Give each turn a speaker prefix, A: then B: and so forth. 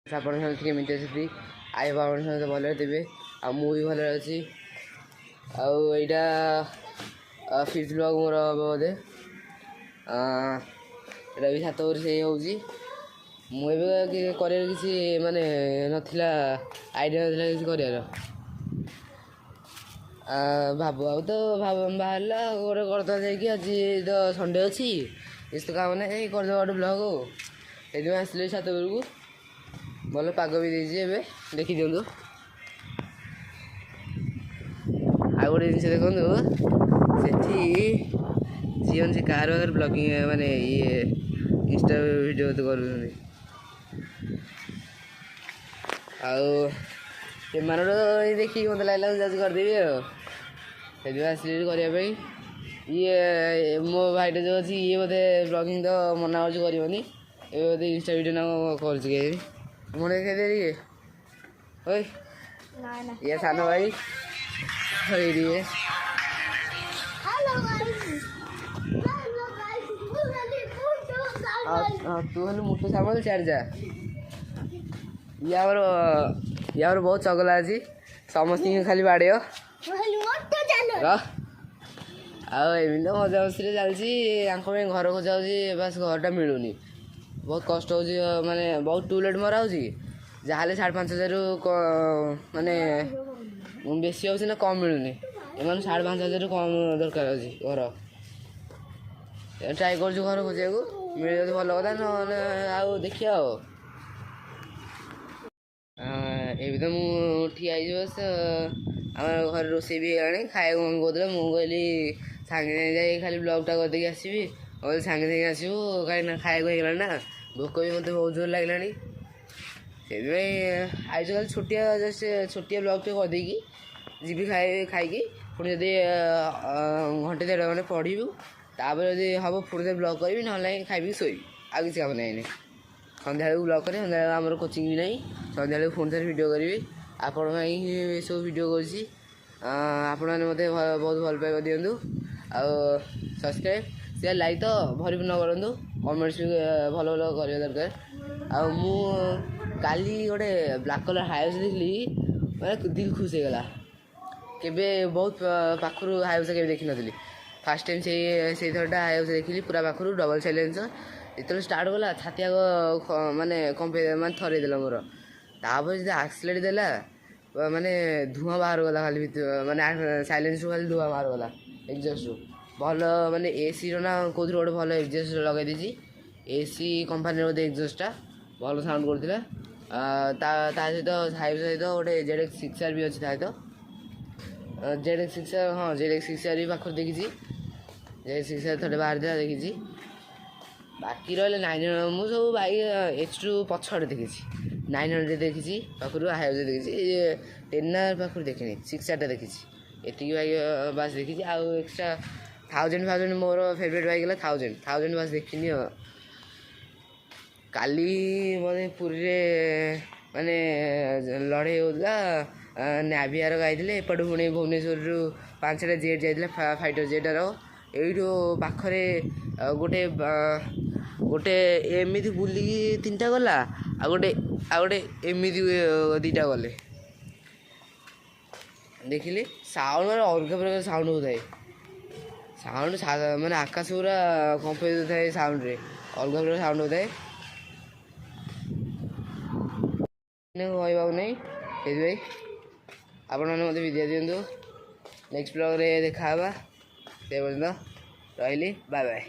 A: ଆପଣ ସମସ୍ତେ କେମିତି ଅଛନ୍ତି? ଆଇ ଆପଣ ସମସ୍ତେ ଭଲରେ ଥିବେ ଆଉ ମୁଁ ବି ଭଲରେ ଅଛି। ଆଉ ଏଇଟା ଫିଫ୍ଥ ବ୍ଲଗ୍ ମୋର ହେବ ବୋଧେ। ଏଇଟା ବି 7 ବର୍ଷ ହେଉଛି। ମୁଁ ଏବେ କରିବାର କିଛି ମାନେ ନଥିଲା, ଆଇଡ଼ିଆ ନଥିଲା କିଛି କରିବାର। ଆଉ ତ ବାହାରିଲା ଗୋଟେ କରିଦେବା ଯାଇକି। ଆଜି ତ ସଣ୍ଡେ ଅଛି, କିଛି ତ କାମ ନାହିଁ, କରିଦେବା ଗୋଟେ ବ୍ଲଗ୍ ଆଉ। ସେଇଥିପାଇଁ ଆସିଲି ଛାତ ଉପରକୁ। ଭଲ ପାଗ ବି ଦେଇଛି ଏବେ, ଦେଖିଦିଅନ୍ତୁ। ଆଉ ଗୋଟେ ଜିନିଷ ଦେଖନ୍ତୁ, ସେଠି ଯିଏ ସେ କାହାର ବ୍ଲଗିଂ ମାନେ ଇନଷ୍ଟା ଭିଡ଼ିଓ କରୁଛନ୍ତି। ଆଉ ସେମାନଙ୍କର ଦେଖିକି ମୋତେ ଲାଗିଲା ଯାଉଛି କରିଦେବି ଆଉ। ସେଥିପାଇଁ ଆସିଲି କରିବା ପାଇଁ। ମୋ ଭାଇଟା ଯେଉଁ ଅଛି, ଇଏ ବୋଧେ ବ୍ଲଗିଂ ତ ମନା କରୁଛି କରିବନି। ଏବେ ବୋଧେ ଇନଷ୍ଟା ଭିଡ଼ିଓ ନା କରୁଛି କି ମୁଁ ଦେଖେଇଦେବି କି ଓଇ ଇଏ ସାନ ଭାଇ ଏଇଟିଏ। ତୁ ହେଲୁ ମୁଠୁ ସାମଲ ସିଆଡ଼େ ଯା। ଇଏ ଆମର ବହୁତ ଚଗଲା ଅଛି, ସମସ୍ତଙ୍କୁ ଖାଲି ବାଡ଼େଇବ। ଆଉ ଏମିତି ତ ମଜା ମସ୍ତିରେ ଚାଲିଛି। ଆଙ୍କ ପାଇଁ ଘର ଖୋଜା ହେଉଛି, ବାସ୍ ଘରଟା ମିଳୁନି। ବହୁତ କଷ୍ଟ ହେଉଛି, ମାନେ ବହୁତ ଟୁ ଲେଟ୍ ମରା ହେଉଛି। ଯାହାହେଲେ 5,500ରୁ ମାନେ ବେଶୀ ହେଉଛି ନା କମ୍ ମିଳୁନି। ଏମାନେ 5,500ରୁ କମ୍ ଦରକାର ଅଛି ଘର। ଟ୍ରାଏ କରୁଛୁ ଘର ଖୋଜିବାକୁ, ମିଳିବ ଯଦି ଭଲ କଥା, ନହେଲେ ଆଉ ଦେଖିବା ଆଉ। ଏବେ ତ ମୁଁ ଠିଆ ହେଇଛି ବସ୍। ଆମର ଘରେ ରୋଷେଇ ବି ହେଇଗଲାଣି, ଖାଇବାକୁ ମମି କହୁଥିଲା। ମୁଁ କହିଲି ସାଙ୍ଗେ ସାଙ୍ଗେ ଯାଇ ଖାଲି ବ୍ଲଗ୍ଟା କରିଦେଇକି ଆସିବି। କହିଲି ସାଙ୍ଗେ ସାଙ୍ଗେ ଆସିବୁ, କାହିଁକିନା ଖାଇବାକୁ ହେଇଗଲାଣି ନା, ଭୋକ ବି ମୋତେ ବହୁତ ଜୋର ଲାଗିଲାଣି। ସେଥିପାଇଁ ଆଇଛୁ ଖାଲି ଛୋଟିଆ ବ୍ଲଗ୍ଟେ କରିଦେଇକି ଯିବି ଖାଇକି। ପୁଣି ଯଦି ଘଣ୍ଟେ 1.5 ଘଣ୍ଟା ପଢ଼ିବୁ, ତାପରେ ଯଦି ହେବ ପୁଣି ବ୍ଲଗ୍ କରିବି, ନହେଲେ ନାହିଁ ଖାଇବି ଶୋଇବି। ଆଉ କିଛି କାମ ନାହିଁ। ସନ୍ଧ୍ୟାବେଳକୁ ବ୍ଲଗ୍ କରିବି, ସନ୍ଧ୍ୟାବେଳକୁ ଆମର କୋଚିଂ ବି ନାହିଁ। ସନ୍ଧ୍ୟାବେଳକୁ ପୁଣି ଥରେ ଭିଡ଼ିଓ କରିବି। ଆପଣଙ୍କ ପାଇଁ ଏସବୁ ଭିଡ଼ିଓ କରୁଛି। ଆପଣମାନେ ମୋତେ ବହୁତ ଭଲ ପାଇବା ଦିଅନ୍ତୁ। ଆଉ ସବସ୍କ୍ରାଇବ୍, ସେୟାର, ଲାଇକ୍ ତ ଭରିପୂର୍ଣ୍ଣ କରନ୍ତୁ। କମେଣ୍ଟସ୍ ବି ଭଲ କରିବା ଦରକାର। ଆଉ ମୁଁ କାଲି ଗୋଟେ ବ୍ଲାକ୍ କଲର୍ ହାଇୱେଜ୍ ଦେଖିଲି, ମାନେ ଦିଲ୍ ଖୁସ୍ ହେଇଗଲା। କେବେ ବହୁତ ପାଖରୁ ହାଇୱେଜ୍ କେବେ ଦେଖିନଥିଲି। ଫାର୍ଷ୍ଟ ଟାଇମ୍ ସେଇ ଥରଟା ହାଇୱେଜ୍ ଦେଖିଲି ପୁରା ପାଖରୁ, ଡବଲ୍ ସାଇଲେନ୍ସର୍। ଯେତେବେଳେ ଷ୍ଟାର୍ଟ କଲା, ଛାତି ଆଗ ମାନେ ଥରେଇ ଦେଲା ମୋର। ତାପରେ ଯଦି ଆକ୍ସିଲେଟ୍ ଦେଲା, ମାନେ ଧୂଆଁ ବାହାରଗଲା ଖାଲି ମାନେ ସାଇଲେନ୍ସରୁ ଖାଲି ଧୂଆଁ ବାହାରଗଲା ଏକ୍ଜଷ୍ଟରୁ। ଭଲ ମାନେ ଏସିର ନା କେଉଁଥିରୁ ଗୋଟେ ଭଲ ଏକ୍ଜଷ୍ଟ ଲଗାଇ ଦେଇଛି। ଏସି କମ୍ପାନୀର ବୋଧେ ଏକ୍ଜଷ୍ଟଟା ଭଲ ସାଉଣ୍ଡ କରୁଥିଲା। ତା ସହିତ ହାଇୱେଜ୍ ସହିତ ଗୋଟେ ZX6R ବି ଅଛି। ତା ସହିତ ZX6R, ହଁ ZX6R ବି ପାଖରୁ ଦେଖିଛି। ZX6R ଥରେ ବାହାରିଥିଲା ଦେଖିଛି। ବାକି ରହିଲେ 900, ମୁଁ ସବୁ ବାଇକ୍ H2 ପଛଆଡ଼େ ଦେଖିଛି। 900 ଦେଖିଛି ପାଖରୁ, ହାଇୱେଜ୍ ଦେଖିଛି। 10R ପାଖରୁ ଦେଖିନି, 6Rଟା ଦେଖିଛି। ଏତିକି ବାଇକ୍ ବାସ୍ ଦେଖିଛି। ଆଉ ଏକ୍ସଟ୍ରା 1000 ମୋର ଫେଭରେଟ୍ ବାଇକ୍ ହେଲା 1000 ବାସ୍ ଦେଖିନି ଆଉ। କାଲି ମୋତେ ପୁରୀରେ ମାନେ ଲଢ଼େଇ ହେଉଥିଲା। ନାଭିଆର ଗାଇଥିଲେ, ଏପଟୁ ପୁଣି ଭୁବନେଶ୍ୱରରୁ 5ଟା ଜେଟ୍ ଯାଇଥିଲା, ଫାଇଟର୍ ଜେଟ୍ର। ଏଇଠୁ ପାଖରେ ଗୋଟେ ଏମିତି ବୁଲିକି 3ଟା ଗଲା, ଆଉ ଗୋଟେ ଏମିତି 2ଟା ଗଲେ। ଦେଖିଲି ସାଉଣ୍ଡ ମାନେ ଅଲଗା ପ୍ରକାର ସାଉଣ୍ଡ ହେଉଥାଏ। ମାନେ ଆକାଶ ପୁରା କମ୍ପେଇ ଦେଉଥାଏ ସାଉଣ୍ଡରେ, ଅଲଗା ପ୍ରକାର ସାଉଣ୍ଡ ହେଉଥାଏ। କହିବାକୁ ନାହିଁ। ସେଥିପାଇଁ ଆପଣମାନେ ମୋତେ ବିଦାୟ ଦିଅନ୍ତୁ। ନେକ୍ସଟ ବ୍ଲଗ୍ରେ ଦେଖାହେବା। ସେ ପର୍ଯ୍ୟନ୍ତ ରହିଲି, ବାଏ ବାଏ।